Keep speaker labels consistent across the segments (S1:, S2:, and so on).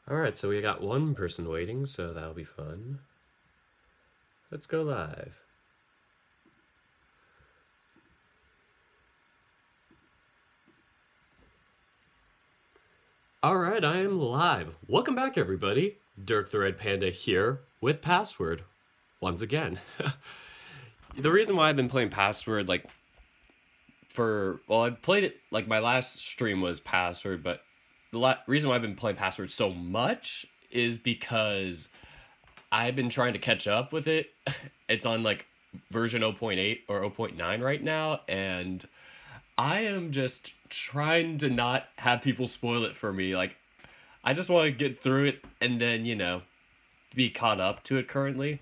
S1: Alright, so we got one person waiting, so that'll be fun. Let's go live. Alright, I am live. Welcome back, everybody. Dirk the Red Panda here with Password. Once again. The reason why I've been playing Password, I played it, my last stream was Password, but the reason why I've been playing Password so much is because I've been trying to catch up with it. It's on version 0.8 or 0.9 right now, and I am just trying to not have people spoil it for me. I just want to get through it and then, be caught up to it currently.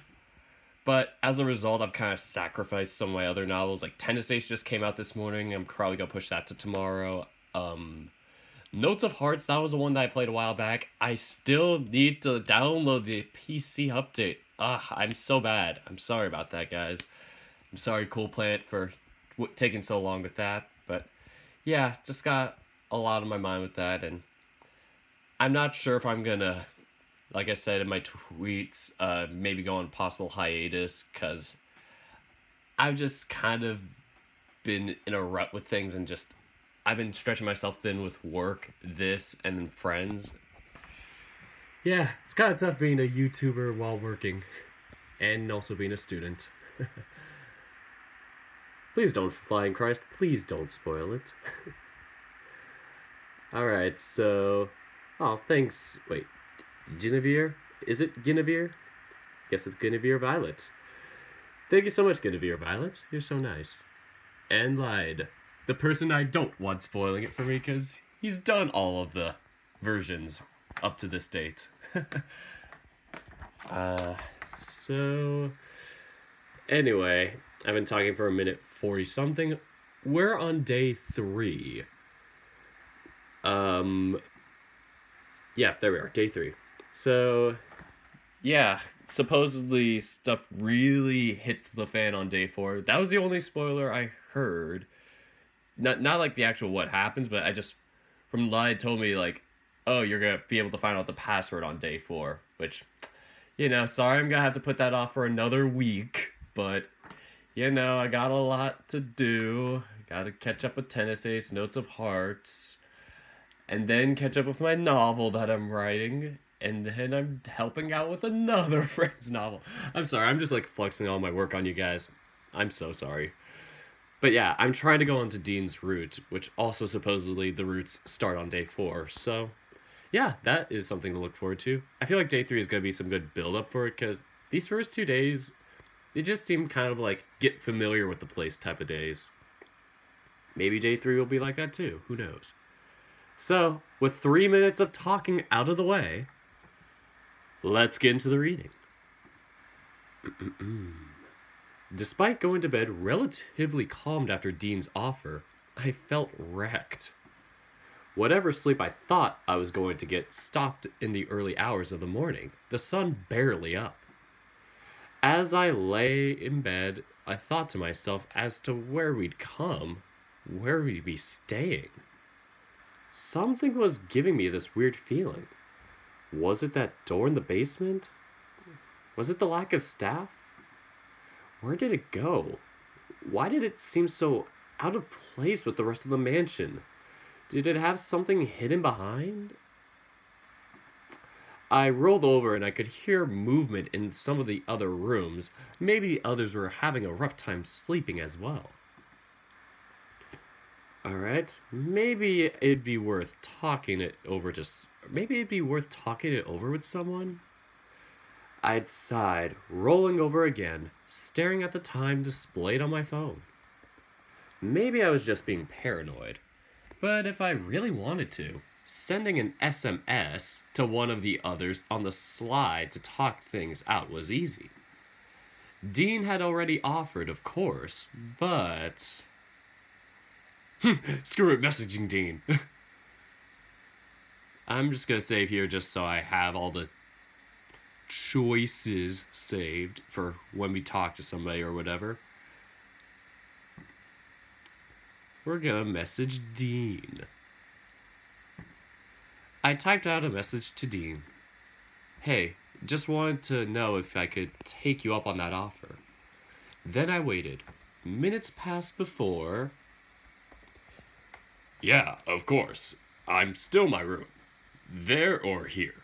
S1: But as a result, I've kind of sacrificed some of my other novels. Like Tennis Ace just came out this morning. I'm probably going to push that to tomorrow. Notes of Hearts, that was the one that I played a while back. I still need to download the PC update. I'm so bad. I'm sorry about that, guys. I'm sorry, Cool Plant, for taking so long with that. But yeah, just got a lot on my mind with that. And I'm not sure if I'm going to, like I said in my tweets, maybe go on possible hiatus, because I've just kind of been in a rut with things and I've been stretching myself thin with work, this, and then friends. Yeah, it's kind of tough being a YouTuber while working, and also being a student. Please don't, Flying Christ, please don't spoil it. Alright, so... Oh, thanks. Wait, Guinevere? Is it Guinevere? Guess it's Guinevere Violet. Thank you so much, Guinevere Violet. You're so nice. And lied. The person I don't want spoiling it for me, because he's done all of the versions up to this date. So... Anyway, I've been talking for a minute 40-something. We're on day 3. Yeah, there we are, day 3. So, yeah, supposedly stuff really hits the fan on day 4. That was the only spoiler I heard. Not like the actual what happens, but I just, from Lyde told me, oh, you're gonna be able to find out the password on day 4, which, sorry I'm gonna have to put that off for another week, but, I got a lot to do. Gotta catch up with Tennis Ace, Notes of Hearts, and then catch up with my novel that I'm writing, and then I'm helping out with another friend's novel. I'm sorry, I'm just flexing all my work on you guys. I'm so sorry. But yeah, I'm trying to go on to Dean's route, which also supposedly the routes start on day 4. So yeah, that is something to look forward to. I feel like day 3 is going to be some good build up for it, because these first 2 days, they just seem kind of get familiar with the place type of days. Maybe day 3 will be like that too. Who knows? So, with 3 minutes of talking out of the way, let's get into the reading. Despite going to bed relatively calmed after Dean's offer, I felt wrecked. Whatever sleep I thought I was going to get stopped in the early hours of the morning, the sun barely up. As I lay in bed, I thought to myself as to where we'd come, where we'd be staying. Something was giving me this weird feeling. Was it that door in the basement? Was it the lack of staff? Where did it go? Why did it seem so out of place with the rest of the mansion? Did it have something hidden behind? I rolled over and I could hear movement in some of the other rooms. Maybe the others were having a rough time sleeping as well. Alright, maybe it'd be worth talking it over with someone? I'd sighed, rolling over again, staring at the time displayed on my phone. Maybe I was just being paranoid, but if I really wanted to, sending an SMS to one of the others on the slide to talk things out was easy. Dean had already offered, of course, but... Screw it, messaging Dean. I'm just gonna save here just so I have all the choices saved for when we talk to somebody or whatever. We're gonna message Dean. I typed out a message to Dean. Hey, just wanted to know if I could take you up on that offer. Then I waited. Minutes passed before. Yeah, of course. I'm still in my room. There or here.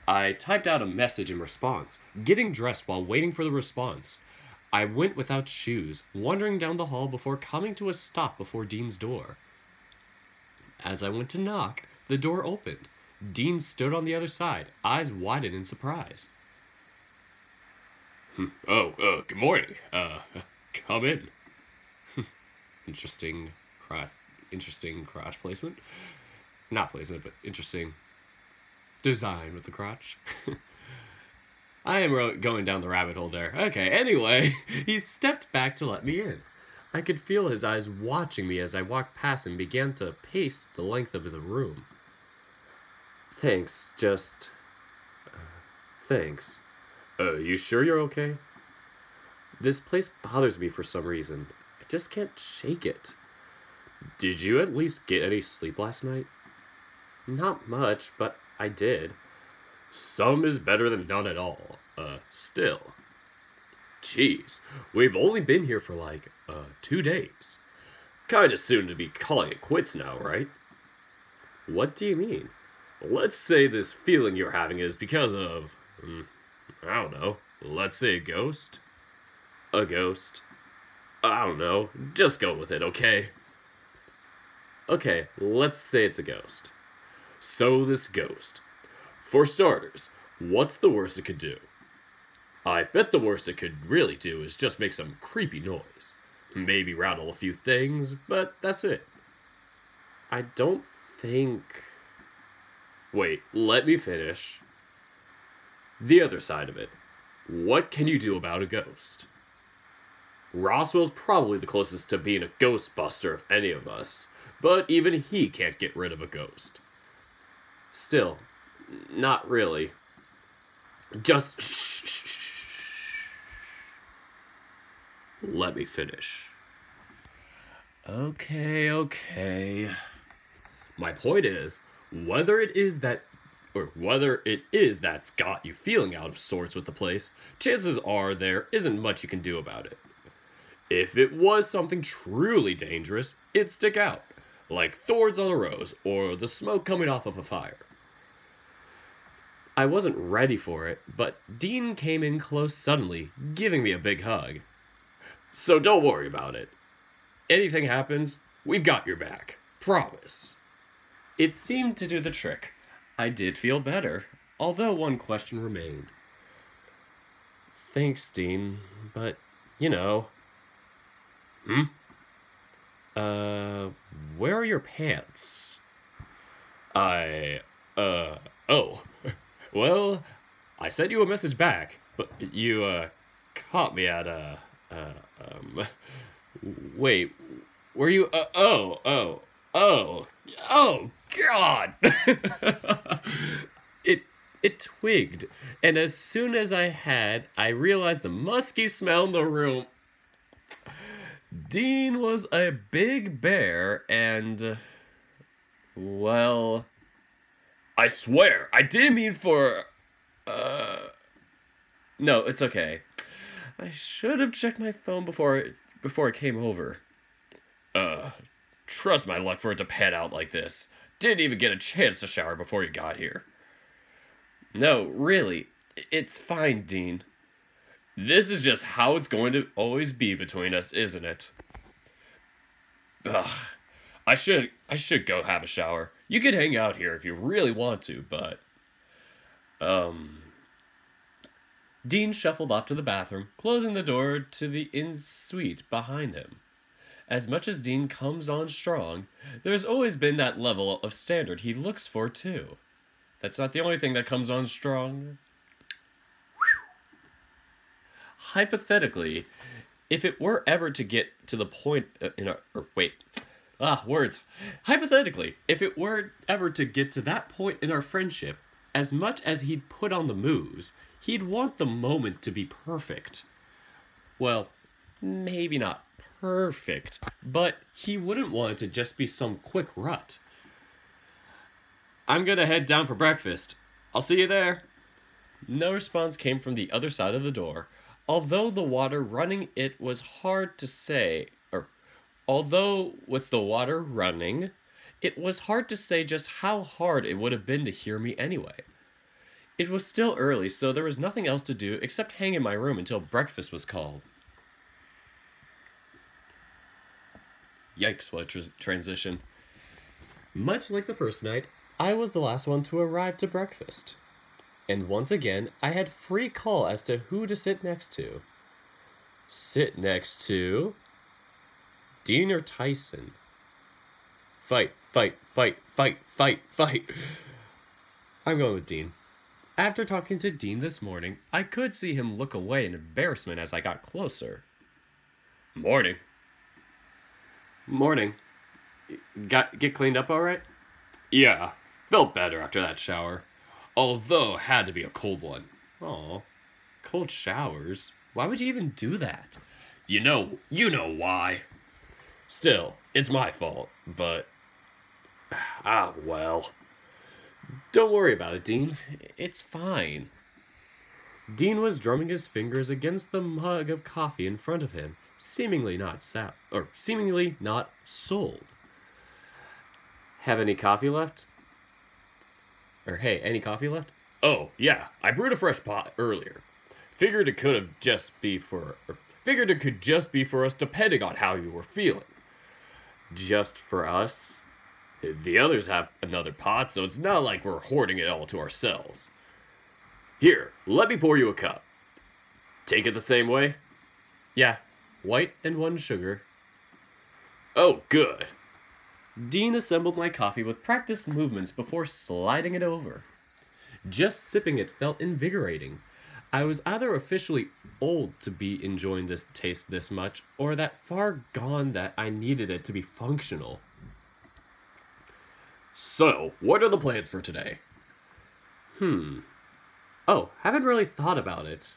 S1: I typed out a message in response, getting dressed while waiting for the response. I went without shoes, wandering down the hall before coming to a stop before Dean's door. As I went to knock, the door opened. Dean stood on the other side, eyes widened in surprise. Good morning. Come in. Interesting crotch placement. Not placement, but interesting design with the crotch. I am going down the rabbit hole there. Okay, anyway, he stepped back to let me in. I could feel his eyes watching me as I walked past and began to pace the length of the room. Thanks, thanks. You sure you're okay? This place bothers me for some reason. I just can't shake it. Did you at least get any sleep last night? Not much, but I did. Some is better than none at all. Still. Jeez, we've only been here for 2 days. Kinda soon to be calling it quits now, right? What do you mean? Let's say this feeling you're having is because of, I don't know, let's say a ghost? A ghost? I don't know, just go with it, okay? Okay, let's say it's a ghost. So this ghost. For starters, what's the worst it could do? I bet the worst it could really do is just make some creepy noise. Maybe rattle a few things, but that's it. I don't think... Wait, let me finish. The other side of it. What can you do about a ghost? Roswell's probably the closest to being a ghostbuster of any of us, but even he can't get rid of a ghost. Still, not really. Just shh. Let me finish. Okay. My point is, whether it is that's got you feeling out of sorts with the place, chances are there isn't much you can do about it. If it was something truly dangerous, it'd stick out, like thorns on a rose or the smoke coming off of a fire. I wasn't ready for it, but Dean came in close suddenly, giving me a big hug. So don't worry about it. Anything happens, we've got your back. Promise. It seemed to do the trick. I did feel better, although one question remained. Thanks, Dean, but, where are your pants? Well, I sent you a message back, but you, caught me at, wait, were you, God! It twigged, and as soon as I realized the musky smell in the room. Dean was a big bear, and, well, I swear, I didn't mean for, no, it's okay. I should have checked my phone before I came over. Trust my luck for it to pan out like this. Didn't even get a chance to shower before you got here. No, really, it's fine, Dean. This is just how it's going to always be between us, isn't it? Ugh. I should go have a shower. You can hang out here if you really want to, but... Dean shuffled off to the bathroom, closing the door to the in-suite behind him. As much as Dean comes on strong, there's always been that level of standard he looks for, too. That's not the only thing that comes on strong. Hypothetically, if it were ever to get to the point Hypothetically, if it were ever to get to that point in our friendship, as much as he'd put on the moves, he'd want the moment to be perfect. Well, maybe not perfect, but he wouldn't want it to just be some quick rut. I'm gonna head down for breakfast. I'll see you there. No response came from the other side of the door. Although the water running, it was hard to say, or although with the water running, it was hard to say just how hard it would have been to hear me anyway. It was still early, so there was nothing else to do except hang in my room until breakfast was called. Yikes, what a transition. Much like the first night, I was the last one to arrive to breakfast. And once again, I had free call as to who to sit next to. Sit next to Dean or Tyson? Fight, fight, fight, fight, fight, fight. I'm going with Dean. After talking to Dean this morning, I could see him look away in embarrassment as I got closer. Morning. Morning. Get cleaned up all right? Yeah, felt better after that shower. Although, had to be a cold one. Aw, cold showers? Why would you even do that? You know why. Still, it's my fault, but... well. Don't worry about it, Dean. It's fine. Dean was drumming his fingers against the mug of coffee in front of him, seemingly not sold. Have any coffee left? Or hey, any coffee left? Oh, yeah, I brewed a fresh pot earlier. Figured it could just be for us depending on how you were feeling. Just for us? The others have another pot, so it's not like we're hoarding it all to ourselves. Here, let me pour you a cup. Take it the same way? Yeah, white and 1 sugar. Oh, good. Dean assembled my coffee with practiced movements before sliding it over. Just sipping it felt invigorating. I was either officially old to be enjoying this taste this much, or that far gone that I needed it to be functional. So, what are the plans for today? Oh, haven't really thought about it.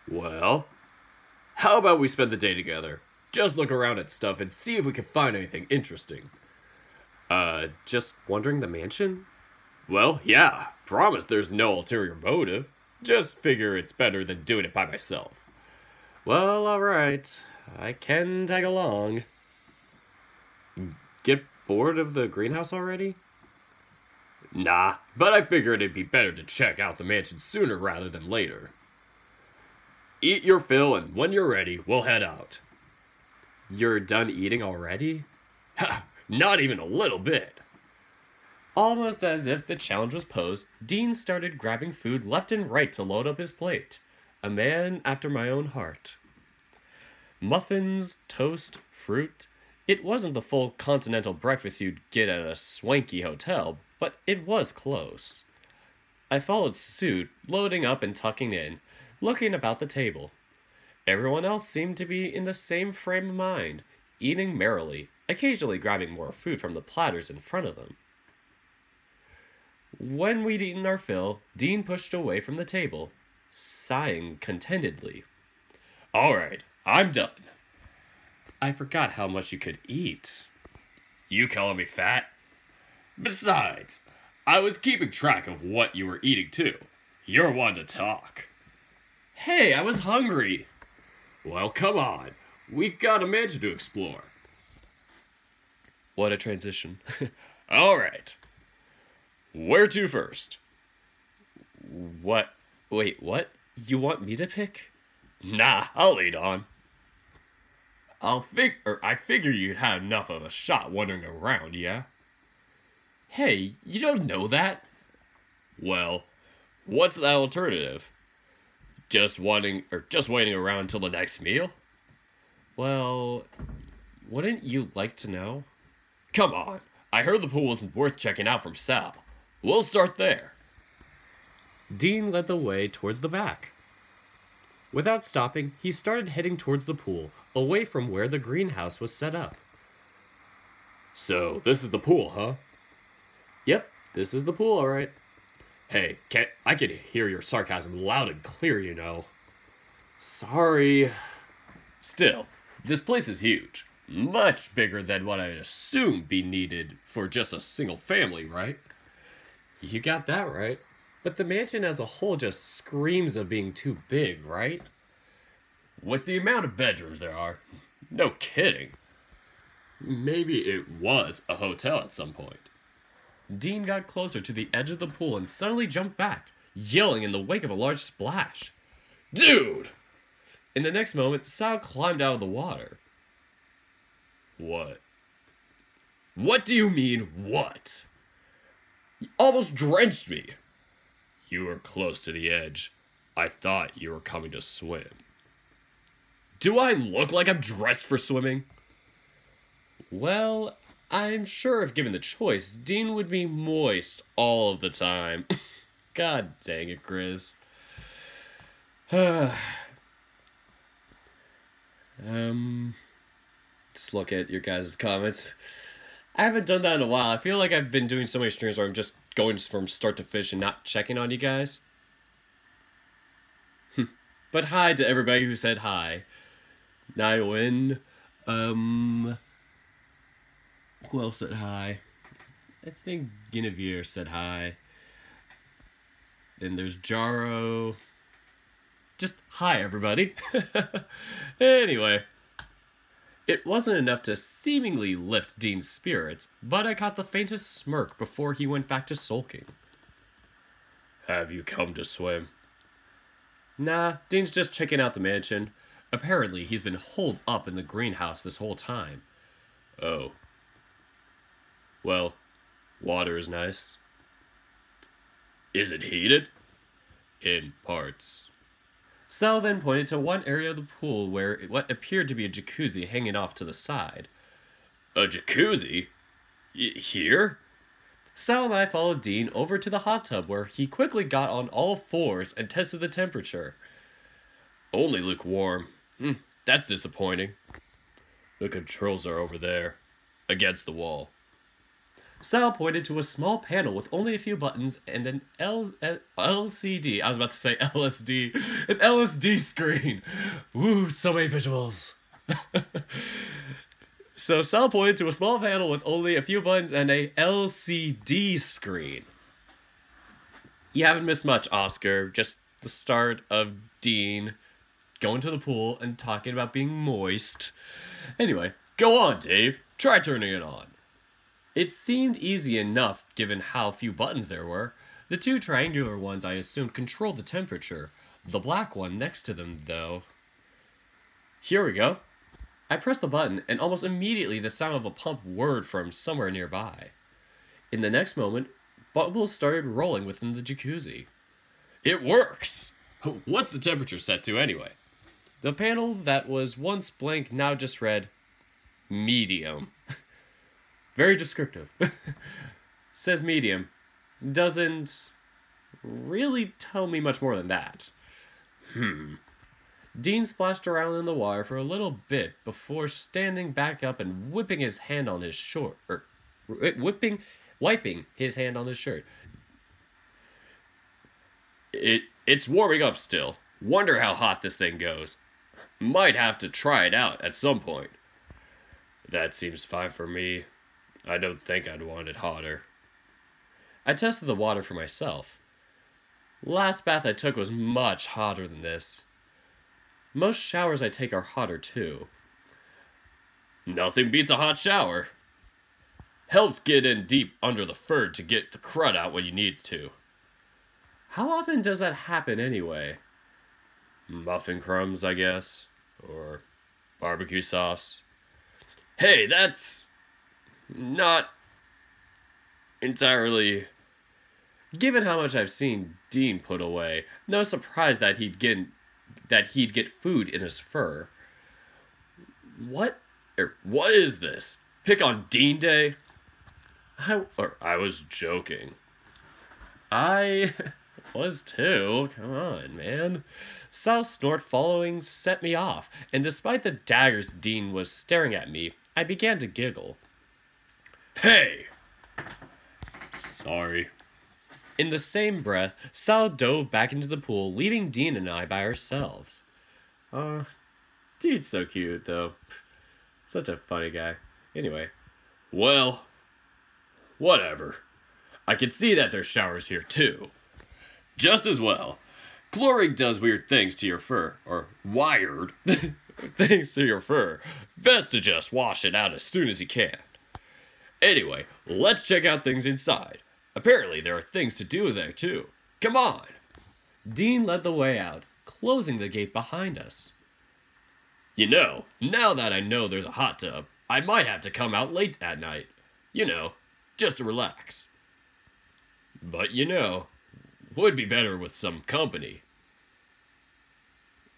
S1: Well, how about we spend the day together? Just look around at stuff and see if we can find anything interesting. Just wandering the mansion? Well, yeah, promise there's no ulterior motive. Just figure it's better than doing it by myself. Well, alright. I can tag along. Get bored of the greenhouse already? Nah, but I figured it'd be better to check out the mansion sooner rather than later. Eat your fill, and when you're ready, we'll head out. You're done eating already? Ha! Not even a little bit. Almost as if the challenge was posed, Dean started grabbing food left and right to load up his plate. A man after my own heart. Muffins, toast, fruit. It wasn't the full continental breakfast you'd get at a swanky hotel, but it was close. I followed suit, loading up and tucking in, looking about the table. Everyone else seemed to be in the same frame of mind, eating merrily, occasionally grabbing more food from the platters in front of them. When we'd eaten our fill, Dean pushed away from the table, sighing contentedly. All right, I'm done. I forgot how much you could eat. You calling me fat? Besides, I was keeping track of what you were eating too. You're one to talk. Hey, I was hungry. Well, come on. We got a mansion to explore. What a transition. All right. Where to first? What? Wait, what? You want me to pick? Nah, I'll lead on. I figure you'd had enough of a shot wandering around, yeah? Hey, you don't know that? Well, what's the alternative? Just waiting around till the next meal? Well, wouldn't you like to know? Come on, I heard the pool wasn't worth checking out from Sal. We'll start there. Dean led the way towards the back. Without stopping, he started heading towards the pool, away from where the greenhouse was set up. So, this is the pool, huh? Yep, this is the pool, alright. Hey, I can hear your sarcasm loud and clear, you know. Sorry. Still, this place is huge. Much bigger than what I'd assume be needed for just a single family, right? You got that right. But the mansion as a whole just screams of being too big, right? With the amount of bedrooms there are. No kidding. Maybe it was a hotel at some point. Dean got closer to the edge of the pool and suddenly jumped back, yelling in the wake of a large splash. Dude! In the next moment, Sal climbed out of the water. What? What do you mean, what? You almost drenched me. You were close to the edge. I thought you were coming to swim. Do I look like I'm dressed for swimming? Well, I'm sure if given the choice, Dean would be moist all of the time. God dang it, Grizz. Just look at your guys' comments. I haven't done that in a while. I feel like I've been doing so many streams where I'm just going from start to finish and not checking on you guys. But hi to everybody who said hi. Nywin. Who else said hi? I think Guinevere said hi. Then there's Jaro. Just hi, everybody. Anyway. It wasn't enough to seemingly lift Dean's spirits, but I caught the faintest smirk before he went back to sulking. Have you come to swim? Nah, Dean's just checking out the mansion. Apparently, he's been holed up in the greenhouse this whole time. Oh. Well, water is nice. Is it heated? In parts. Sal then pointed to one area of the pool where what appeared to be a jacuzzi hanging off to the side. A jacuzzi? Here? Sal and I followed Dean over to the hot tub where he quickly got on all fours and tested the temperature. Only lukewarm. That's disappointing. The controls are over there, against the wall. Sal pointed to a small panel with only a few buttons and an LCD. I was about to say LSD. An LSD screen. Woo, so many visuals. So Sal pointed to a small panel with only a few buttons and a LCD screen. You haven't missed much, Oscar. Just the start of Dean going to the pool and talking about being moist. Anyway, go on, Dave. Try turning it on. It seemed easy enough given how few buttons there were. The two triangular ones I assumed controlled the temperature. The black one next to them, though. Here we go. I pressed the button, and almost immediately the sound of a pump whirred from somewhere nearby. In the next moment, bubbles started rolling within the jacuzzi. It works! What's the temperature set to anyway? The panel that was once blank now just read, medium. Very descriptive. Says medium. Doesn't really tell me much more than that. Dean splashed around in the water for a little bit before standing back up and whipping his hand on his shirt. Wiping his hand on his shirt. It's warming up still. Wonder how hot this thing goes. Might have to try it out at some point. That seems fine for me. I don't think I'd want it hotter. I tested the water for myself. Last bath I took was much hotter than this. Most showers I take are hotter too. Nothing beats a hot shower. Helps get in deep under the fur to get the crud out when you need to. How often does that happen anyway? Muffin crumbs, I guess. Or barbecue sauce. Hey, that's not entirely... Given how much I've seen Dean put away, no surprise that he'd get food in his fur. What is this? Pick on Dean Day? I was joking. I was too. Come on, man. Sal's snort following set me off, and despite the daggers Dean was staring at me, I began to giggle. Hey! Sorry. In the same breath, Sal dove back into the pool, leaving Dean and I by ourselves. Dude's so cute, though. Such a funny guy. Anyway. Well, whatever. I can see that there's showers here, too. just as well. Chlorine does weird things to your fur, or wired things to your fur. Best to just wash it out as soon as you can. Anyway, let's check out things inside. Apparently there are things to do there too. Come on! Dean led the way out, closing the gate behind us. You know, now that I know there's a hot tub, I might have to come out late at night. You know, just to relax. But you know, would be better with some company.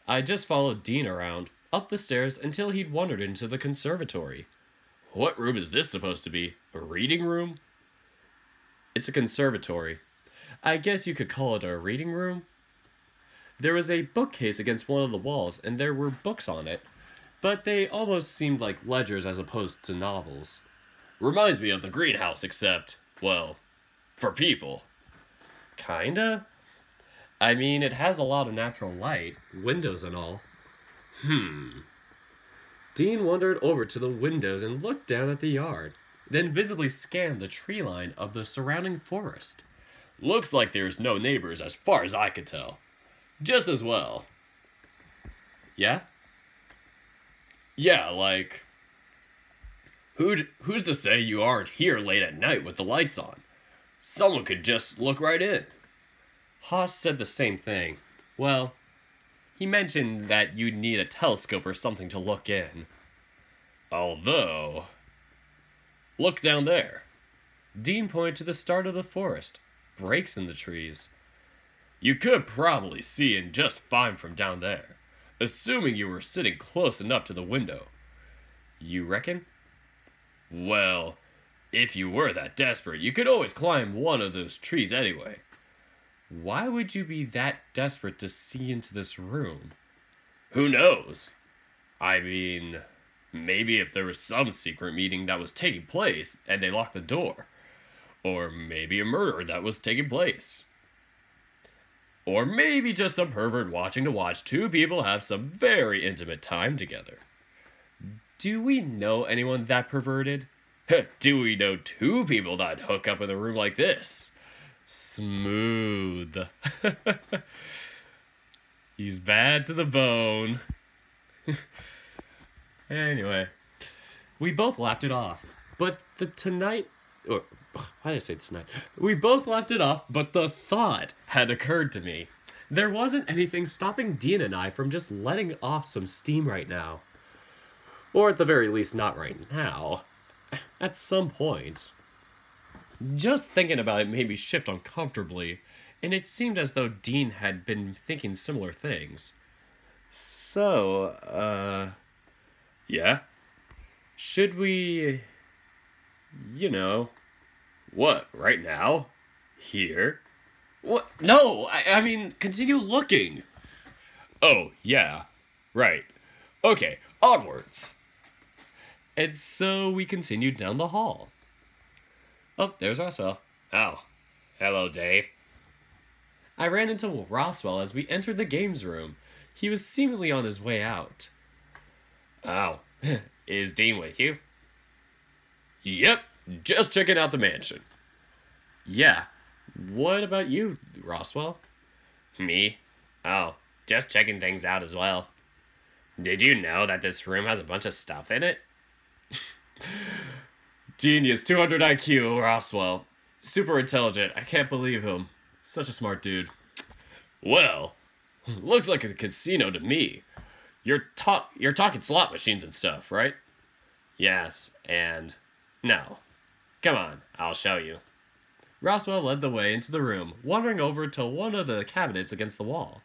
S1: I just followed Dean around, up the stairs until he'd wandered into the conservatory. What room is this supposed to be? A reading room? It's a conservatory. I guess you could call it a reading room. There was a bookcase against one of the walls, and there were books on it, but they almost seemed like ledgers as opposed to novels. Reminds me of the greenhouse, except, well, for people. Kinda? I mean, it has a lot of natural light, windows and all. Dean wandered over to the windows and looked down at the yard, then visibly scanned the tree line of the surrounding forest. Looks like there's no neighbors as far as I could tell. Just as well. Yeah? Yeah, like... Who's to say you aren't here late at night with the lights on? Someone could just look right in. Haas said the same thing. Well, he mentioned that you'd need a telescope or something to look in. Although... Look down there. Dean pointed to the start of the forest. Breaks in the trees. You could probably see in just fine from down there, assuming you were sitting close enough to the window. You reckon? Well, if you were that desperate, you could always climb one of those trees anyway. Why would you be that desperate to see into this room? Who knows? I mean, maybe if there was some secret meeting that was taking place and they locked the door. Or maybe a murder that was taking place. Or maybe just some pervert watching to watch two people have some very intimate time together. Do we know anyone that perverted? Do we know two people that hook up in a room like this? Smooth. He's bad to the bone. Anyway, we both laughed it off. But why did I say tonight? We both laughed it off, but the thought had occurred to me. There wasn't anything stopping Dean and I from just letting off some steam right now. Or at the very least, not right now. At some point. Just thinking about it made me shift uncomfortably, and it seemed as though Dean had been thinking similar things. So, yeah? Should we... What, right now? Here? What? No, I mean, continue looking. Oh, yeah. Right. Okay, onwards. And so we continued down the hall. Oh, there's Roswell. Oh, hello, Dave. I ran into Roswell as we entered the games room. He was seemingly on his way out. Oh, is Dean with you? Yep, just checking out the mansion. Yeah, what about you, Roswell? Me? Oh, just checking things out as well. Did you know that this room has a bunch of stuff in it? Genius, 200 IQ, Roswell. Super intelligent, I can't believe him. Such a smart dude. Well, looks like a casino to me. You're talking slot machines and stuff, right? Yes, and... No. Come on, I'll show you. Roswell led the way into the room, wandering over to one of the cabinets against the wall.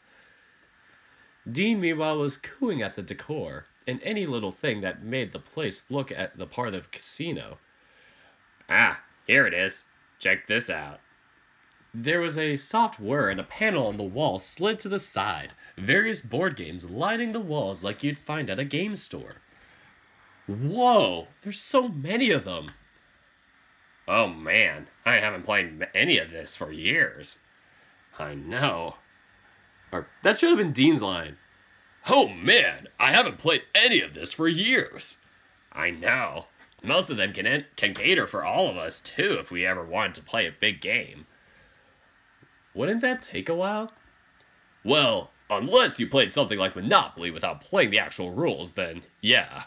S1: Dean, meanwhile, was cooing at the decor, and any little thing that made the place look at the part of casino. Ah, here it is. Check this out. There was a soft whir and a panel on the wall slid to the side, various board games lining the walls like you'd find at a game store. Whoa, there's so many of them. Oh man, I haven't played any of this for years. I know. That should have been Dean's line. Oh man, I haven't played any of this for years. I know. Most of them can cater for all of us too if we ever wanted to play a big game. Wouldn't that take a while? Well, unless you played something like Monopoly without playing the actual rules, then yeah.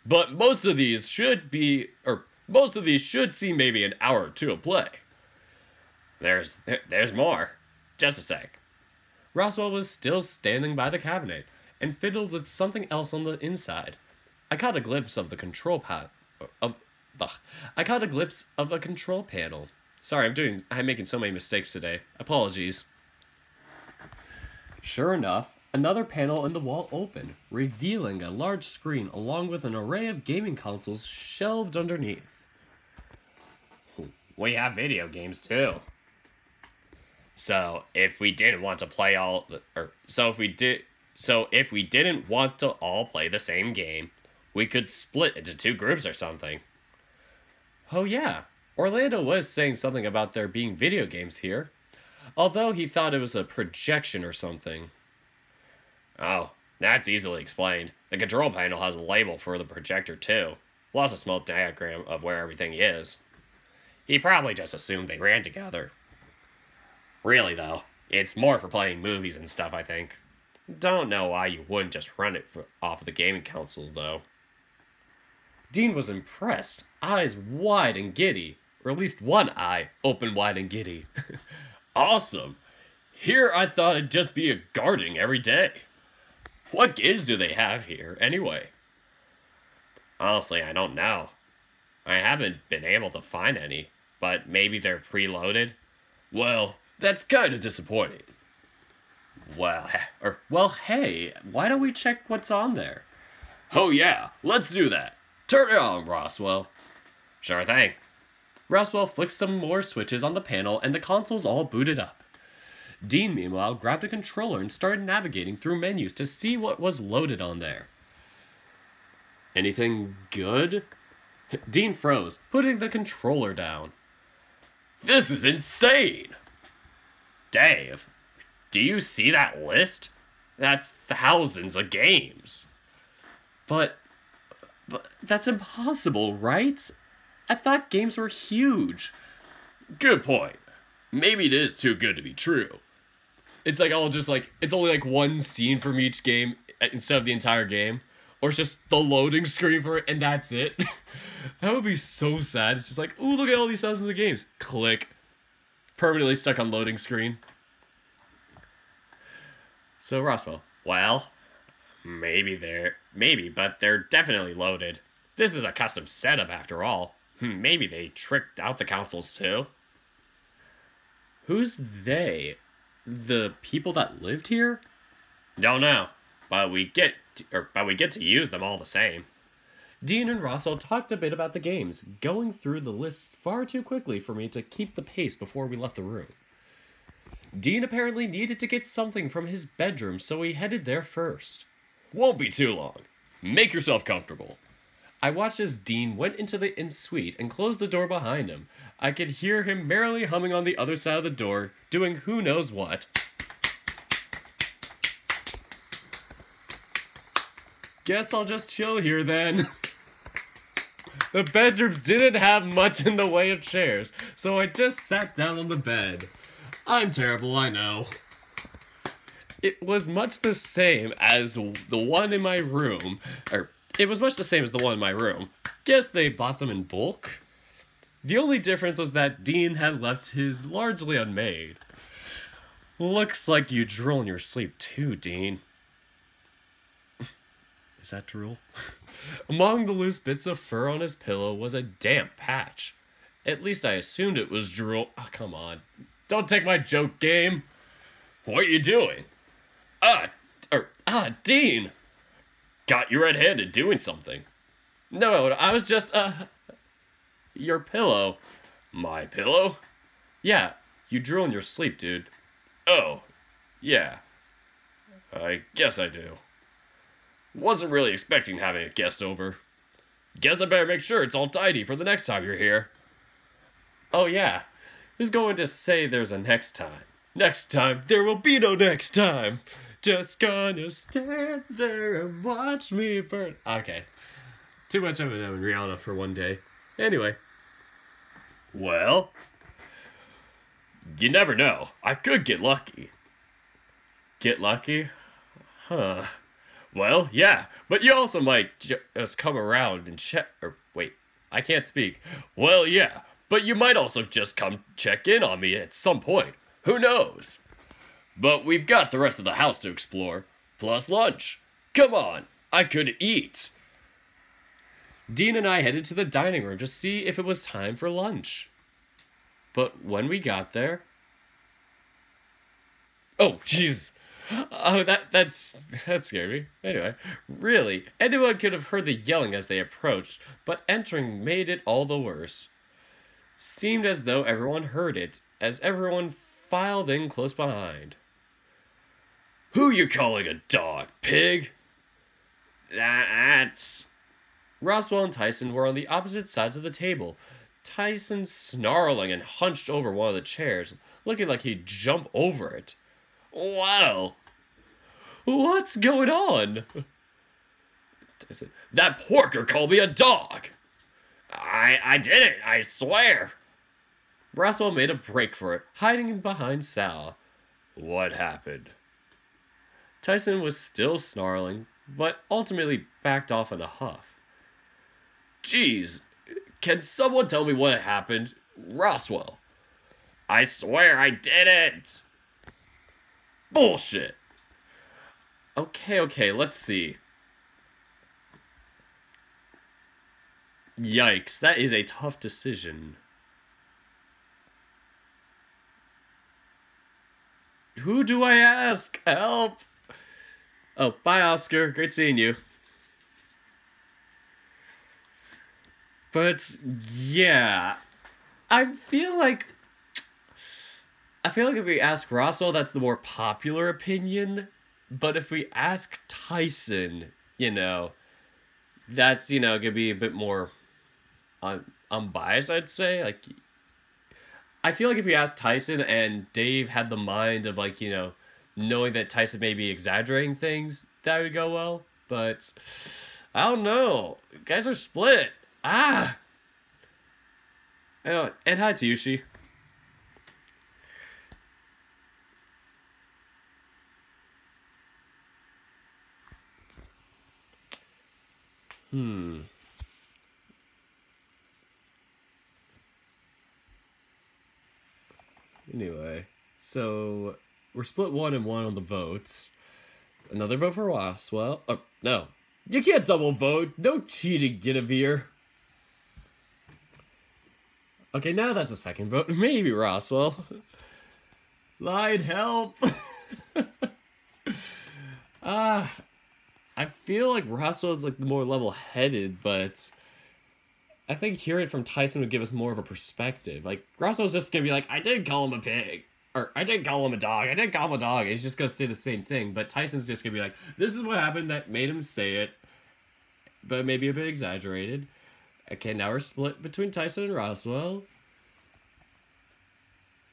S1: But most of these should see maybe an hour or two of play. There's more. Just a sec. Roswell was still standing by the cabinet and fiddled with something else on the inside. I caught a glimpse of the control I caught a glimpse of a control panel. Sorry, I'm making so many mistakes today. Apologies. Sure enough, another panel in the wall opened, revealing a large screen along with an array of gaming consoles shelved underneath. We have video games too. So if we didn't want to play if we didn't want to all play the same game, we could split into two groups or something. Oh yeah, Orlando was saying something about there being video games here, although he thought it was a projection or something. Oh, that's easily explained. The control panel has a label for the projector too, plus a small diagram of where everything is. He probably just assumed they ran together. Really though, it's more for playing movies and stuff, I think. Don't know why you wouldn't just run it off of the gaming consoles though. Dean was impressed, eyes wide and giddy, or at least one eye open wide and giddy. Awesome! Here I thought it'd just be a gardening every day. What games do they have here, anyway? Honestly, I don't know. I haven't been able to find any, but maybe they're preloaded? Well, that's kind of disappointing. Well, hey, why don't we check what's on there? Oh yeah, let's do that. Turn it on, Roswell. Sure thing. Roswell flicked some more switches on the panel and the consoles all booted up. Dean, meanwhile, grabbed a controller and started navigating through menus to see what was loaded on there. Anything good? Dean froze, putting the controller down. This is insane! Dave, do you see that list? That's thousands of games. But that's impossible, right? I thought games were huge. Good point. Maybe it is too good to be true. It's like it's only like one scene from each game instead of the entire game. Or it's just the loading screen for it and that's it. That would be so sad. It's just like, ooh, look at all these thousands of games. Click. Permanently stuck on loading screen. So Roswell, well, but they're definitely loaded. This is a custom setup after all. Maybe they tricked out the consoles too. Who's they? The people that lived here? Don't know, but we get to use them all the same. Dean and Roswell talked a bit about the games, going through the lists far too quickly for me to keep the pace before we left the room. Dean apparently needed to get something from his bedroom, so he headed there first. Won't be too long. Make yourself comfortable. I watched as Dean went into the in-suite and closed the door behind him. I could hear him merrily humming on the other side of the door, doing who knows what. Guess I'll just chill here then. The bedrooms didn't have much in the way of chairs, so I just sat down on the bed. I'm terrible, I know. It was much the same as the one in my room. Guess they bought them in bulk. The only difference was that Dean had left his largely unmade. Looks like you drool in your sleep too, Dean. Is that drool? Among the loose bits of fur on his pillow was a damp patch. At least I assumed it was drool. Oh, come on. Don't take my joke game. What are you doing? Dean. Got you red-handed doing something. No, I was just, your pillow. My pillow? Yeah, you drool in your sleep, dude. Oh, yeah. I guess I do. Wasn't really expecting having a guest over. Guess I better make sure it's all tidy for the next time you're here. Oh yeah, who's going to say there's a next time? Next time, there will be no next time. Just gonna stand there and watch me burn. Okay, too much of it on Rihanna for one day. Anyway. Well, You never know. I could get lucky. Get lucky? Huh. Well, yeah, but you also might just come around and check. Or wait, I can't speak. Well, yeah, but you might also just come check in on me at some point. Who knows? But we've got the rest of the house to explore, plus lunch. Come on, I could eat. Dean and I headed to the dining room to see if it was time for lunch. But when we got there... Oh, jeez. Oh, that scared me. Anyway, really, anyone could have heard the yelling as they approached, but entering made it all the worse. Seemed as though everyone heard it, as everyone filed in close behind. Who you calling a dog, pig? That's... Roswell and Tyson were on the opposite sides of the table, Tyson snarling and hunched over one of the chairs, looking like he'd jump over it. Wow. What's going on? Tyson, that porker called me a dog. I did it, I swear. Roswell made a break for it, hiding behind Sal. What happened? Tyson was still snarling, but ultimately backed off in a huff. Jeez, can someone tell me what happened? Roswell. I swear I didn't. Bullshit. Okay, let's see. Yikes, that is a tough decision. Who do I ask? Help! Oh, bye, Oscar. Great seeing you. But, yeah. I feel like if we ask Roswell, that's the more popular opinion. But if we ask Tyson, that's, gonna be a bit more unbiased, I'd say. Like, I feel like if we ask Tyson and Dave had the mind of, like, knowing that Tyson may be exaggerating things, that would go well. But, I don't know. Guys are split. Ah! Oh, and hi to Yushi. Anyway, so we're split 1-1 on the votes. Another vote for Roswell. Oh, no. You can't double vote. No cheating, Guinevere. Okay, now that's a second vote. Maybe Roswell. Lied, help. I feel like Roswell is like the more level-headed, but I think hearing it from Tyson would give us more of a perspective. Like, Roswell's just gonna be like, I did call him a pig. Or, I did call him a dog. I did call him a dog. He's just gonna say the same thing. But Tyson's just gonna be like, this is what happened that made him say it. But maybe a bit exaggerated. Okay, now we're split between Tyson and Roswell.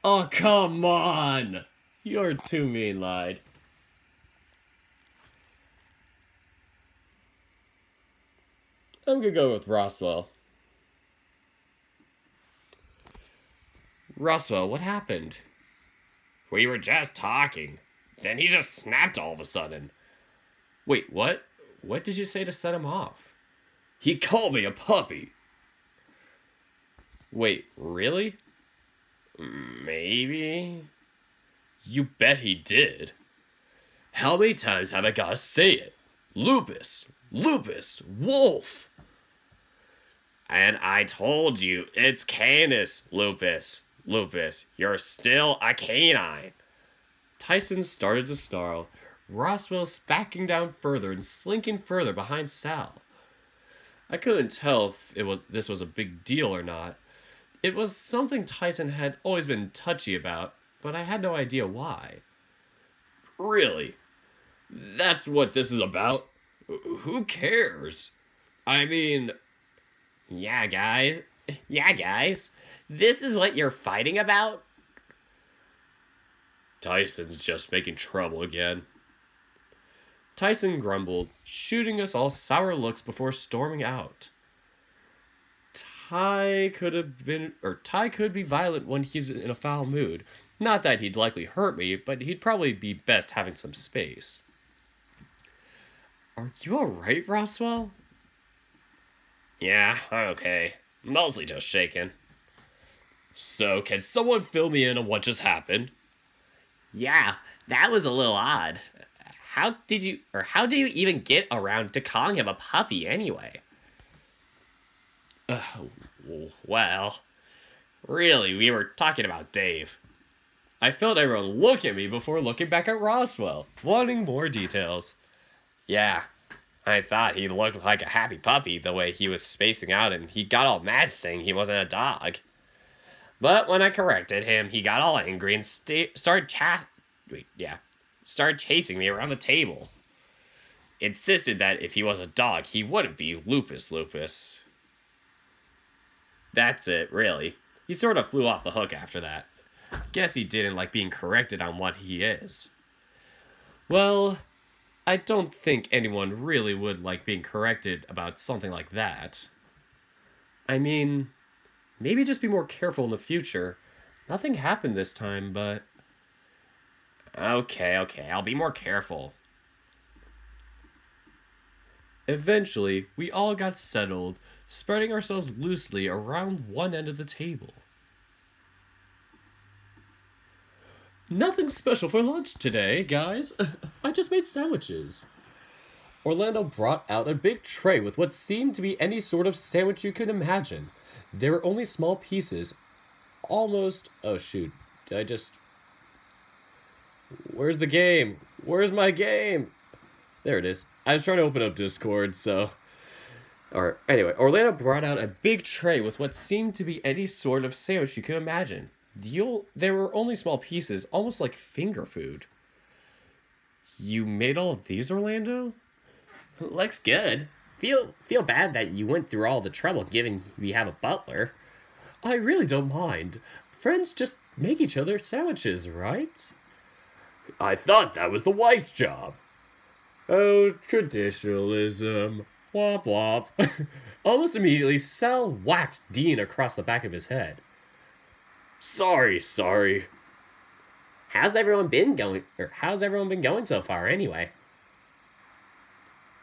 S1: Oh, come on! You're too mean, Lied. I'm gonna go with Roswell. Roswell, what happened? We were just talking. Then he just snapped all of a sudden. Wait, what? What did you say to set him off? He called me a puppy. Wait, really? Maybe? You bet he did. How many times have I gotta say it? Lupus, Lupus, Wolf. And I told you, it's Canis, Lupus. Lupus, you're still a canine. Tyson started to snarl. Roswell's backing down further and slinking further behind Sal. I couldn't tell if this was a big deal or not. It was something Tyson had always been touchy about, but I had no idea why. Really? That's what this is about? Who cares? I mean... Yeah, guys. This is what you're fighting about? Tyson's just making trouble again. Tyson grumbled, shooting us all sour looks before storming out. Ty could be violent when he's in a foul mood. Not that he'd likely hurt me, but he'd probably be best having some space. Are you alright, Roswell? Yeah, I'm okay. Mostly just shaken. So, can someone fill me in on what just happened? Yeah, that was a little odd. How do you even get around to calling him a puppy anyway? Well, really, we were talking about Dave. I felt everyone look at me before looking back at Roswell, wanting more details. Yeah, I thought he looked like a happy puppy the way he was spacing out, and he got all mad saying he wasn't a dog. But when I corrected him, he got all angry and started chasing me around the table. Insisted that if he was a dog, he wouldn't be Lupus. That's it, really. He sort of flew off the hook after that. Guess he didn't like being corrected on what he is. Well, I don't think anyone really would like being corrected about something like that. I mean, maybe just be more careful in the future. Nothing happened this time, but... Okay, I'll be more careful. Eventually, we all got settled, spreading ourselves loosely around one end of the table. Nothing special for lunch today, guys. I just made sandwiches. Orlando brought out a big tray with what seemed to be any sort of sandwich you could imagine. They were only small pieces. Almost... Oh, shoot. Did I just... Where's the game? Where's my game? There it is. I was trying to open up Discord, so... Alright, anyway. Orlando brought out a big tray with what seemed to be any sort of sandwich you could imagine. They were only small pieces, almost like finger food. You made all of these, Orlando? Looks good. Feel bad that you went through all the trouble given we have a butler. I really don't mind. Friends just make each other sandwiches, right? I thought that was the wife's job. Oh, traditionalism. Womp womp. Almost immediately, Sal whacked Dean across the back of his head. Sorry. How's everyone been going so far, anyway?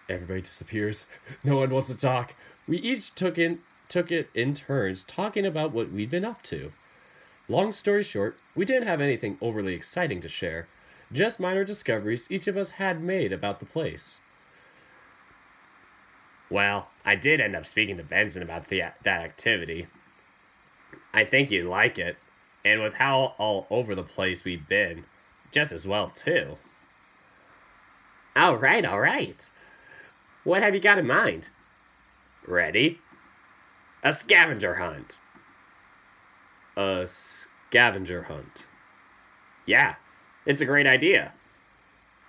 S1: Everybody disappears. No one wants to talk. We each took it in turns, talking about what we'd been up to. Long story short, we didn't have anything overly exciting to share. Just minor discoveries each of us had made about the place. Well, I did end up speaking to Benson about that activity. I think you'd like it. And with how all over the place we've been, just as well, too. All right. What have you got in mind? Ready? A scavenger hunt. A scavenger hunt. Yeah, it's a great idea.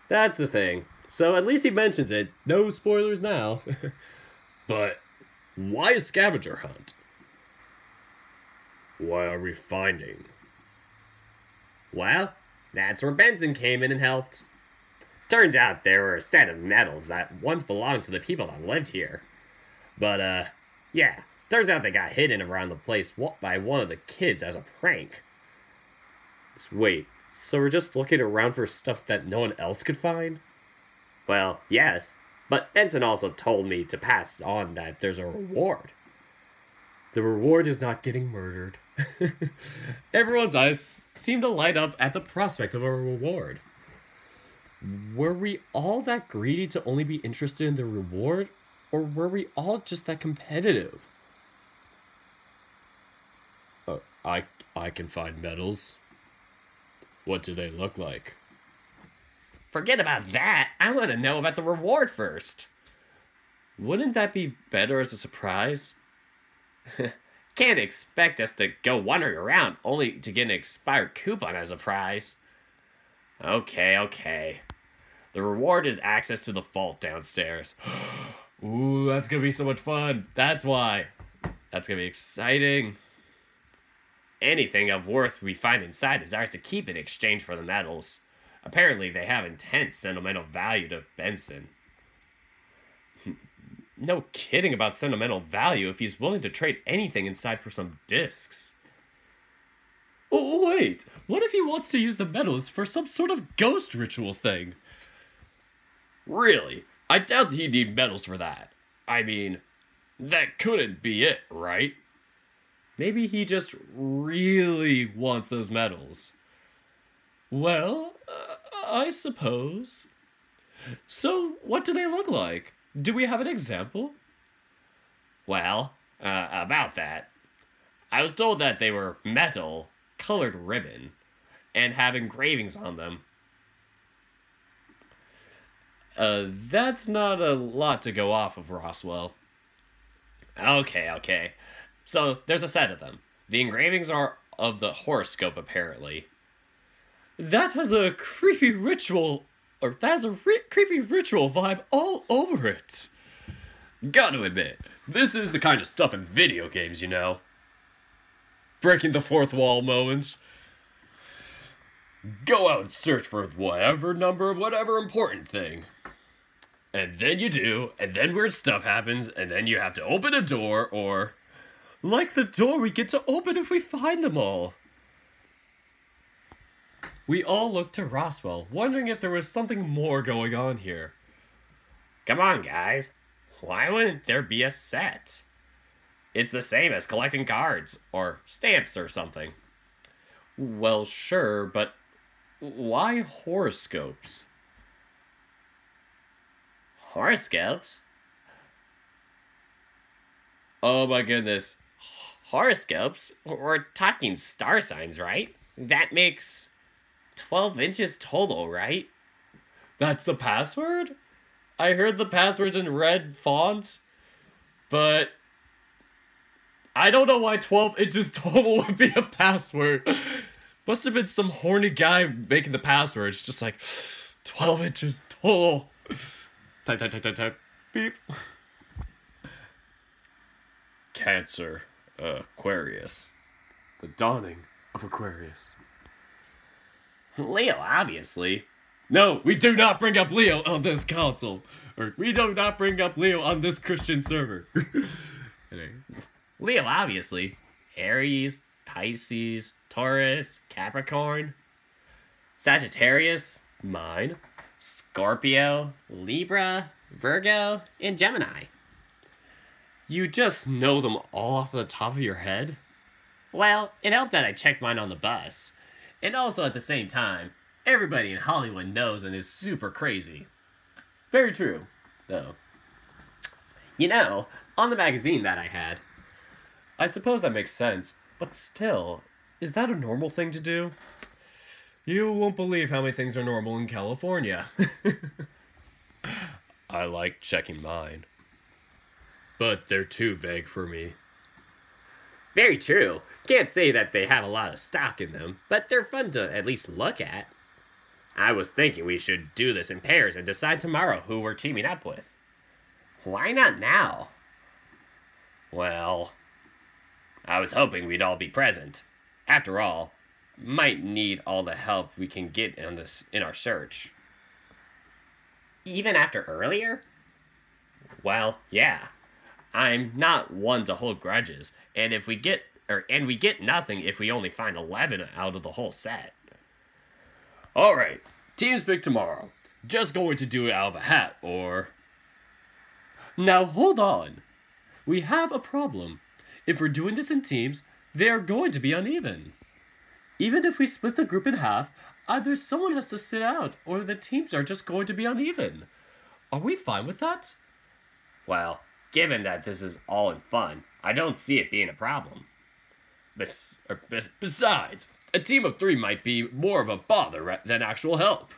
S1: That's the thing. So at least he mentions it. No spoilers now. But why a scavenger hunt? What are we finding? Well, that's where Benson came in and helped. Turns out there were a set of medals that once belonged to the people that lived here. But, yeah, turns out they got hidden around the place by one of the kids as a prank. Wait, so we're just looking around for stuff that no one else could find? Well, yes, but Benson also told me to pass on that there's a reward. The reward is not getting murdered. Everyone's eyes seem to light up at the prospect of a reward. Were we all that greedy to only be interested in the reward? Or were we all just that competitive? I can find medals. What do they look like? Forget about that. I want to know about the reward first. Wouldn't that be better as a surprise? Can't expect us to go wandering around only to get an expired coupon as a prize. Okay. The reward is access to the vault downstairs. Ooh, that's gonna be so much fun. That's why. That's gonna be exciting. Anything of worth we find inside is ours to keep in exchange for the medals. Apparently, they have intense sentimental value to Benson. no kidding about sentimental value if he's willing to trade anything inside for some discs. Oh, wait, what if he wants to use the medals for some sort of ghost ritual thing? Really? I doubt he'd need medals for that. I mean, that couldn't be it, right? Maybe he just really wants those medals. Well, I suppose. So, what do they look like? Do we have an example? Well, about that. I was told that they were metal, colored ribbon, and have engravings on them. That's not a lot to go off of, Roswell. Okay. So, there's a set of them. The engravings are of the horoscope, apparently. That has a creepy ritual, or that has a creepy ritual vibe all over it. Gotta admit, this is the kind of stuff in video games, you know. Breaking the fourth wall moments. Go out and search for whatever number of whatever important thing. And then you do, and then weird stuff happens, and then you have to open a door, or... like the door we get to open if we find them all. We all looked to Roswell, wondering if there was something more going on here. Come on, guys. Why wouldn't there be a set? It's the same as collecting cards, or stamps or something. Well, sure, but why horoscopes? Horoscopes? Oh my goodness. Horoscopes? We're talking star signs, right? That makes 12 inches total, right? That's the password? I heard the password's in red fonts, but I don't know why 12 inches total would be a password. Must have been some horny guy making the password. It's just like, 12 inches total. Type. Beep. Cancer. Aquarius. The dawning of Aquarius. Leo, obviously. No, we do not bring up Leo on this console. Or we do not bring up Leo on this Christian server. Leo, obviously. Aries, Pisces, Taurus, Capricorn. Sagittarius, mine. Scorpio, Libra, Virgo, and Gemini. You just know them all off the top of your head? Well, it helped that I checked mine on the bus. And also at the same time, everybody in Hollywood knows and is super crazy. Very true, though. You know, on the magazine that I had. I suppose that makes sense, but still, is that a normal thing to do? You won't believe how many things are normal in California. I like checking mine. But they're too vague for me. Very true. Can't say that they have a lot of stock in them, but they're fun to at least look at. I was thinking we should do this in pairs and decide tomorrow who we're teaming up with. Why not now? Well, I was hoping we'd all be present. After all, might need all the help we can get in our search. Even after earlier? Well, yeah. I'm not one to hold grudges, and we get nothing if we only find 11 out of the whole set. Alright, teams pick tomorrow. Just going to do it out of a hat, or... Now hold on. We have a problem. If we're doing this in teams, they are going to be uneven. Even if we split the group in half, either someone has to sit out, or the teams are just going to be uneven. Are we fine with that? Well, given that this is all in fun, I don't see it being a problem. Besides, a team of 3 might be more of a bother than actual help.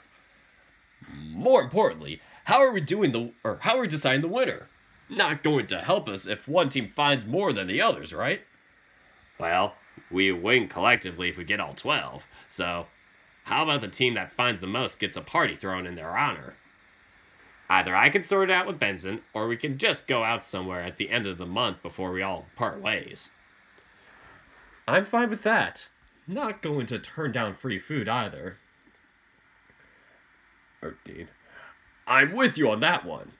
S1: More importantly, how are we deciding the winner? Not going to help us if one team finds more than the others, right? Well, we win collectively if we get all 12, so how about the team that finds the most gets a party thrown in their honor? Either I can sort it out with Benson, or we can just go out somewhere at the end of the month before we all part ways. I'm fine with that. Not going to turn down free food either. Dean. I'm with you on that one.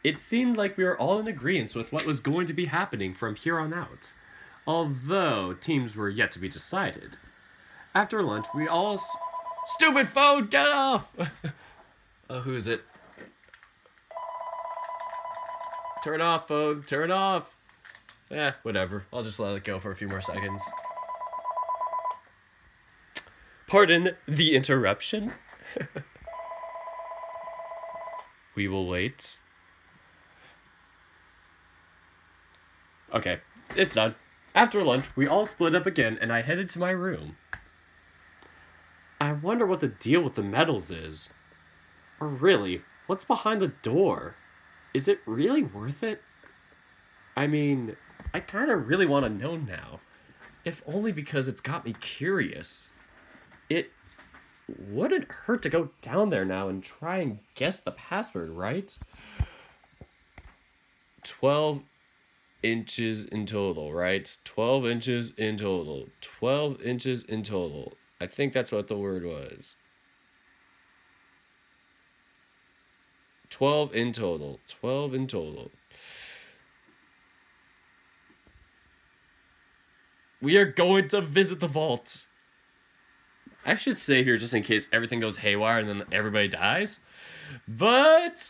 S1: It seemed like we were all in agreement with what was going to be happening from here on out, although teams were yet to be decided. After lunch, we all... Stupid phone, get off! Who is it? Turn off, phone, turn off! Whatever. I'll just let it go for a few more seconds. Pardon the interruption. We will wait. Okay, it's done. After lunch, we all split up again and I headed to my room. I wonder what the deal with the medals is. Or really, what's behind the door? Is it really worth it? I mean, I kind of really want to know now. If only because it's got me curious. It wouldn't hurt to go down there now and try and guess the password, right? 12 inches in total, right? 12 inches in total. 12 inches in total. I think that's what the word was. 12 in total. 12 in total. We are going to visit the vault. I should save here just in case everything goes haywire and then everybody dies. But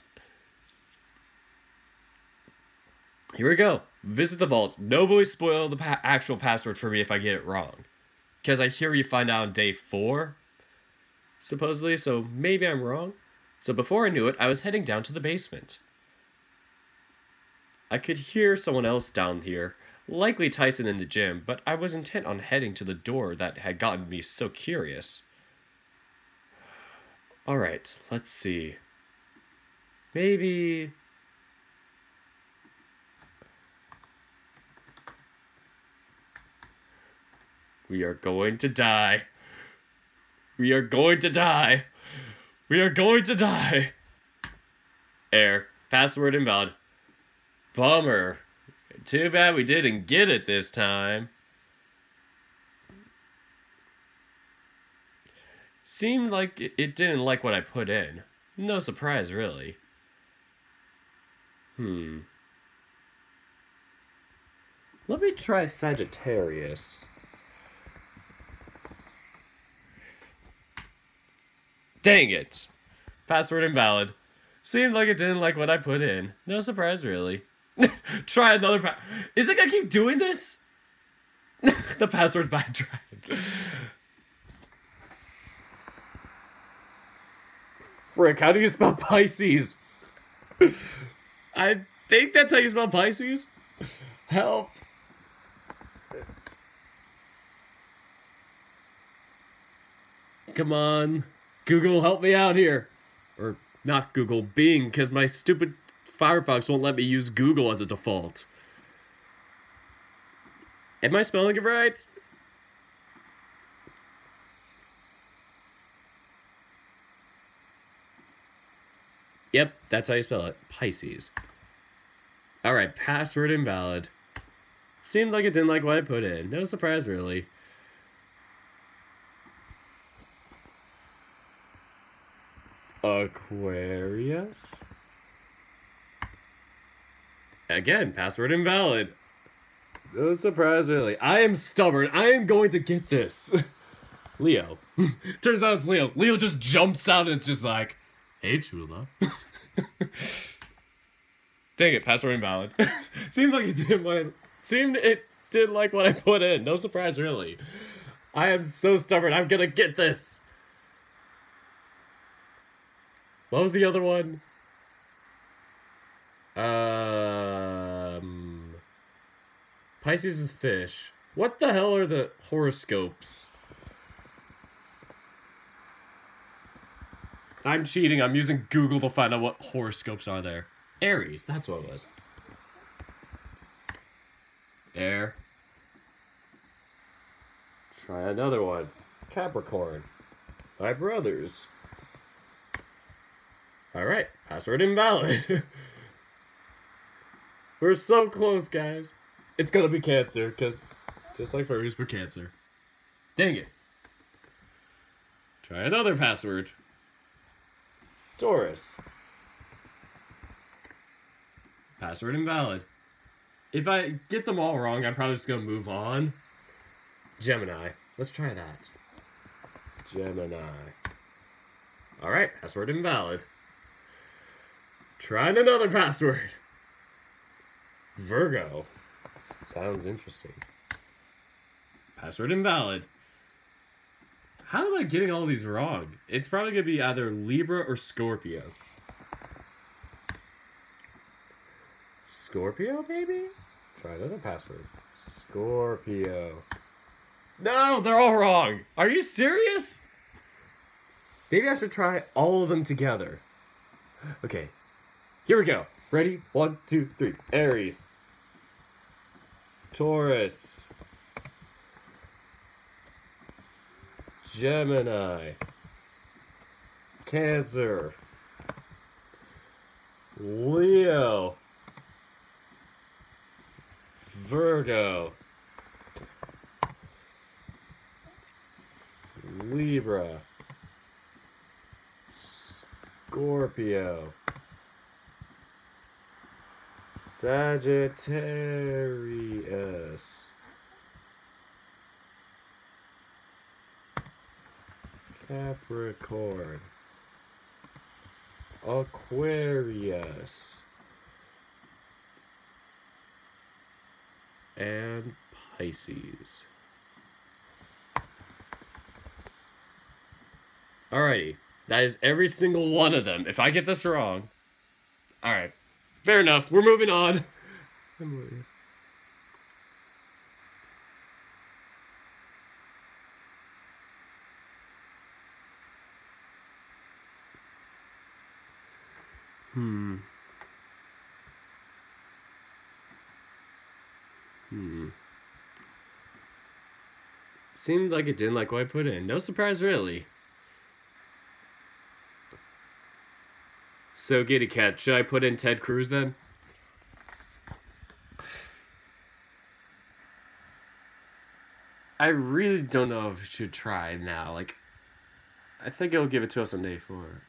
S1: here we go. Visit the vault. Nobody spoil the actual password for me if I get it wrong. Because I hear you find out on day 4, supposedly, so maybe I'm wrong. So before I knew it, I was heading down to the basement. I could hear someone else down here, likely Tyson in the gym, but I was intent on heading to the door that had gotten me so curious. Alright, let's see. Maybe... We are going to die. We are going to die. We are going to die. Error. Password invalid. Bummer. Too bad we didn't get it this time. Seemed like it didn't like what I put in. No surprise, really. Let me try Sagittarius. Dang it! Password invalid. Seemed like it didn't like what I put in. No surprise, really. Try another Is it gonna keep doing this? The password's backtracked. Frick, how do you spell Pisces? I think that's how you spell Pisces. Help. Come on. Google, help me out here. Or not Google, Bing, because my stupid Firefox won't let me use Google as a default. Am I spelling it right? Yep, that's how you spell it. Pisces. Alright, password invalid. Seemed like it didn't like what I put in. No surprise, really. Aquarius? Again, password invalid. No surprise, really. I am stubborn. I am going to get this. Leo. Turns out it's Leo. Leo just jumps out and it's just like, hey, Chula. Dang it, password invalid. Seemed it did like what I put in. No surprise, really. I am so stubborn. I'm gonna get this. What was the other one? Pisces is fish. What the hell are the horoscopes? I'm cheating. I'm using Google to find out what horoscopes are there. Aries, that's what it was. Air. Try another one. Capricorn. My brothers. Alright, password invalid. We're so close, guys. It's gonna be Cancer, because just like furries, we're Cancer. Dang it. Try another password. Taurus. Password invalid. If I get them all wrong, I'm probably just going to move on. Gemini. Let's try that. Gemini. Alright, password invalid. Trying another password. Virgo. Sounds interesting. Password invalid. How am I getting all these wrong? It's probably going to be either Libra or Scorpio. Scorpio, maybe? Try another password. Scorpio. No, they're all wrong. Are you serious? Maybe I should try all of them together. Okay, here we go. Ready? 1, 2, 3. Aries. Taurus. Gemini. Cancer. Leo. Virgo. Libra. Scorpio. Sagittarius. Capricorn. Aquarius. And Pisces. Alrighty. That is every single one of them. If I get this wrong... Alright. Fair enough. We're moving on. Seemed like it didn't like what I put in. No surprise, really. So, Kitty Cat, should I put in Ted Cruz then? I really don't know if I should try now. Like, I think it'll give it to us on day 4.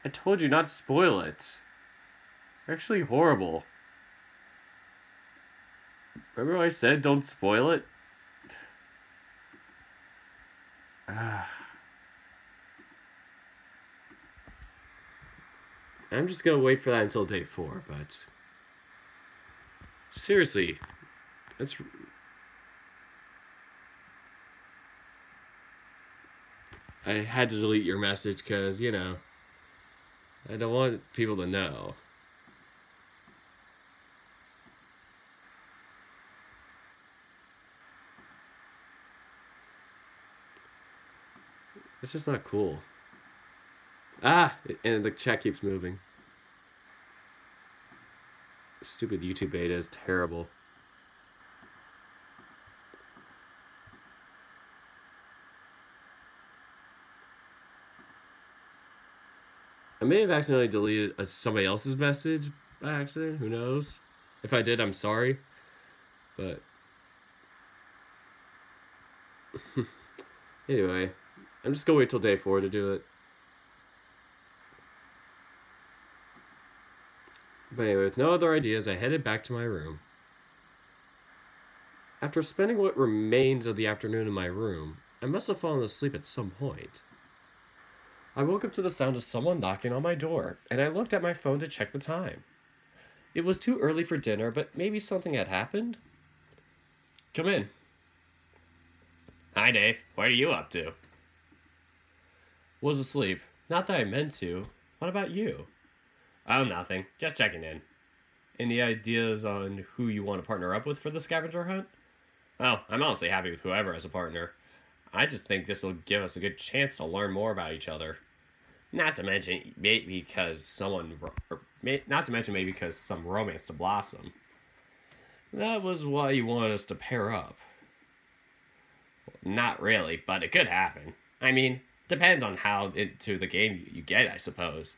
S1: I told you not to spoil it. They're actually horrible. Remember what I said? Don't spoil it? I'm just gonna wait for that until day 4, but... Seriously. It's... I had to delete your message because, you know... I don't want people to know. It's just not cool. Ah! And the chat keeps moving. Stupid YouTube beta is terrible. I may have accidentally deleted somebody else's message by accident. Who knows? If I did, I'm sorry. But... anyway. I'm just gonna wait till day 4 to do it. But anyway, with no other ideas, I headed back to my room. After spending what remained of the afternoon in my room, I must have fallen asleep at some point. I woke up to the sound of someone knocking on my door, and I looked at my phone to check the time. It was too early for dinner, but maybe something had happened? Come in. Hi, Dave. What are you up to? Was asleep. Not that I meant to. What about you? Oh, nothing. Just checking in. Any ideas on who you want to partner up with for the scavenger hunt? Oh, I'm honestly happy with whoever as a partner. I just think this will give us a good chance to learn more about each other. Not to mention maybe because some romance to blossom. That was why you wanted us to pair up. Not really, but it could happen. I mean, depends on how into the game you get, I suppose.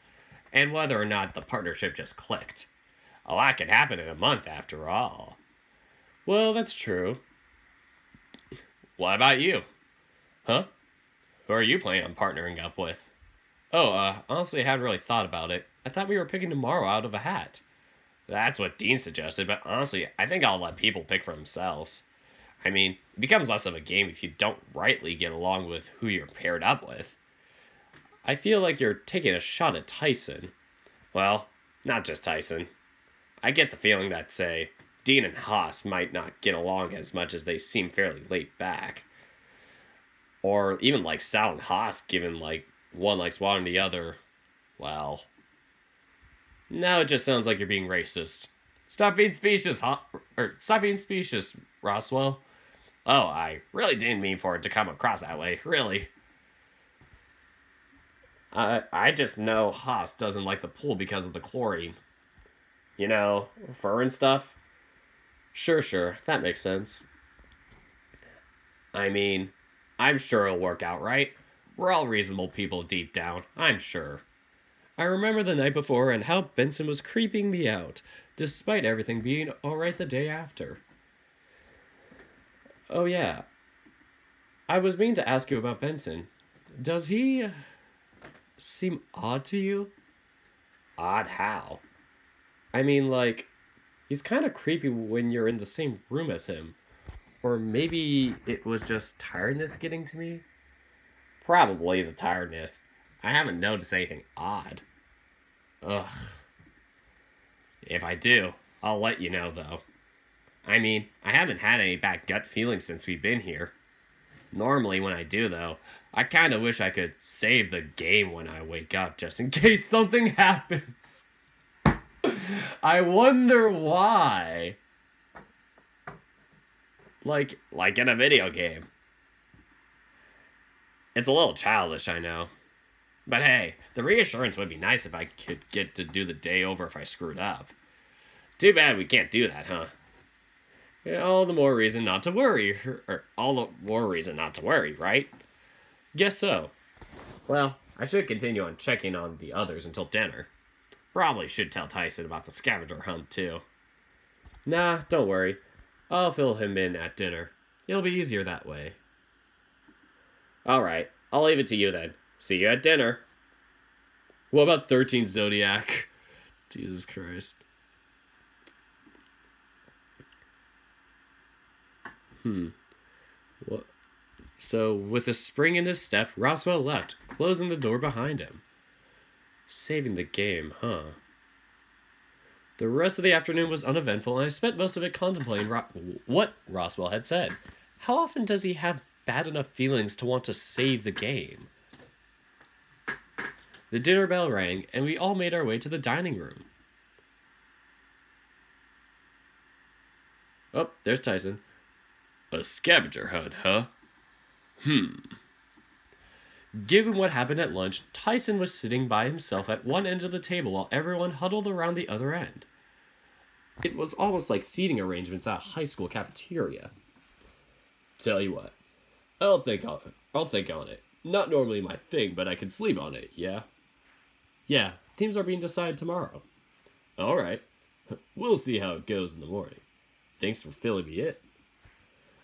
S1: And whether or not the partnership just clicked. A lot can happen in a month, after all. Well, that's true. What about you? Huh? Who are you planning on partnering up with? Oh, honestly, I hadn't really thought about it. I thought we were picking tomorrow out of a hat. That's what Dean suggested, but honestly, I think I'll let people pick for themselves. I mean, it becomes less of a game if you don't rightly get along with who you're paired up with. I feel like you're taking a shot at Tyson. Well, not just Tyson. I get the feeling that, say, Dean and Haas might not get along as much as they seem fairly laid back. Or even like Sal and Haas, given like one likes one and the other. Well, now it just sounds like you're being racist. Stop being specious, or stop being specious, Roswell. Oh, I really didn't mean for it to come across that way, really. I just know Haas doesn't like the pool because of the chlorine. You know, fur and stuff. Sure, that makes sense. I mean, I'm sure it'll work out, right? We're all reasonable people deep down, I'm sure. I remember the night before and how Benson was creeping me out, despite everything being alright the day after. Oh, yeah. I was meaning to ask you about Benson. Does he seem odd to you? Odd how? I mean, like, he's kind of creepy when you're in the same room as him. Or maybe it was just tiredness getting to me? Probably the tiredness. I haven't noticed anything odd. Ugh. If I do, I'll let you know, though. I mean, I haven't had any bad gut feelings since we've been here. Normally, when I do, though, I kind of wish I could save the game when I wake up just in case something happens. I wonder why. Like in a video game. It's a little childish, I know. But hey, the reassurance would be nice if I could get to do the day over if I screwed up. Too bad we can't do that, huh? Yeah, all the more reason not to worry. Or all the more reason not to worry, right? Guess so. Well, I should continue on checking on the others until dinner. Probably should tell Tyson about the scavenger hunt, too. Nah, don't worry. I'll fill him in at dinner. It'll be easier that way. Alright, I'll leave it to you then. See you at dinner. What about 13 Zodiac? Jesus Christ. What? So, with a spring in his step, Roswell left, closing the door behind him. Saving the game, huh? The rest of the afternoon was uneventful, and I spent most of it contemplating what Roswell had said. How often does he have bad enough feelings to want to save the game? The dinner bell rang, and we all made our way to the dining room. Oh, there's Tyson. A scavenger hunt, huh? Given what happened at lunch, Tyson was sitting by himself at one end of the table while everyone huddled around the other end. It was almost like seating arrangements at a high school cafeteria. Tell you what, I'll think on it. Not normally my thing, but I can sleep on it, yeah? Yeah, teams are being decided tomorrow. Alright, we'll see how it goes in the morning. Thanks for filling me in.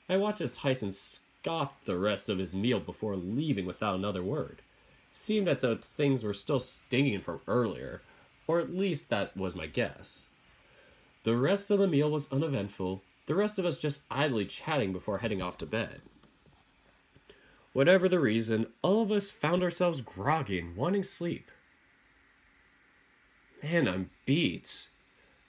S1: I watched as Tyson scoffed the rest of his meal before leaving without another word. Seemed as though things were still stinging from earlier, or at least that was my guess. The rest of the meal was uneventful, the rest of us just idly chatting before heading off to bed. Whatever the reason, all of us found ourselves groggy and wanting sleep. Man, I'm beat.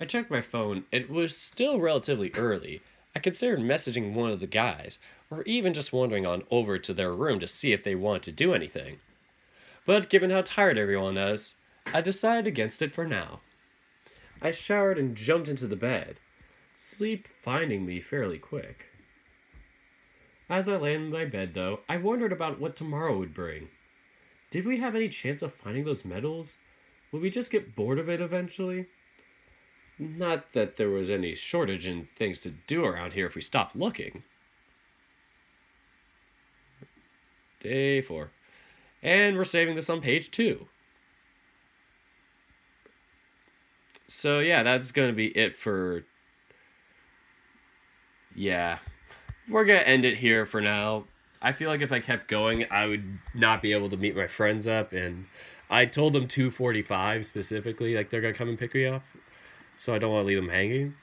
S1: I checked my phone. It was still relatively early. I considered messaging one of the guys, or even just wandering on over to their room to see if they wanted to do anything. But given how tired everyone is, I decided against it for now. I showered and jumped into the bed, sleep finding me fairly quick. As I lay in my bed, though, I wondered about what tomorrow would bring. Did we have any chance of finding those medals? Would we just get bored of it eventually? Not that there was any shortage in things to do around here if we stopped looking. Day 4. And we're saving this on page 2. So yeah, that's going to be it for... Yeah. We're going to end it here for now. I feel like if I kept going, I would not be able to meet my friends up, and I told them 2:45 specifically, like they're gonna come and pick me up, so I don't want to leave them hanging.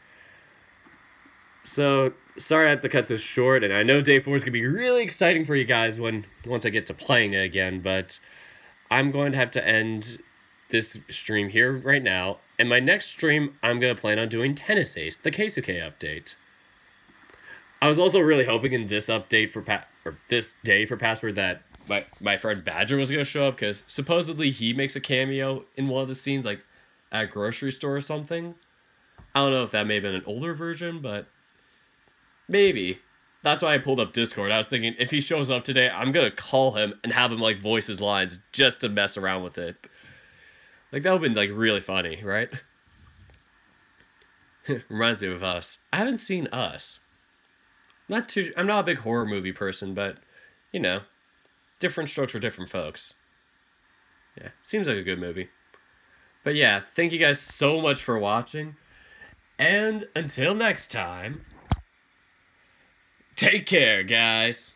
S1: So sorry I have to cut this short, and I know day 4 is gonna be really exciting for you guys once I get to playing it again, but I'm going to have to end this stream here right now. And my next stream, I'm gonna plan on doing Tennis Ace, the Keisuke update. I was also really hoping in this update for this day for Password that my friend Badger was gonna show up, because supposedly he makes a cameo in one of the scenes, like at a grocery store or something. I don't know if that may have been an older version, but maybe. That's why I pulled up Discord. I was thinking, if he shows up today, I'm gonna call him and have him like voice his lines just to mess around with it. Like, that would've been like really funny, right? Reminds me of Us. I haven't seen Us. I'm not a big horror movie person, but you know, different strokes for different folks. Yeah, seems like a good movie. But yeah, thank you guys so much for watching. And until next time, take care, guys.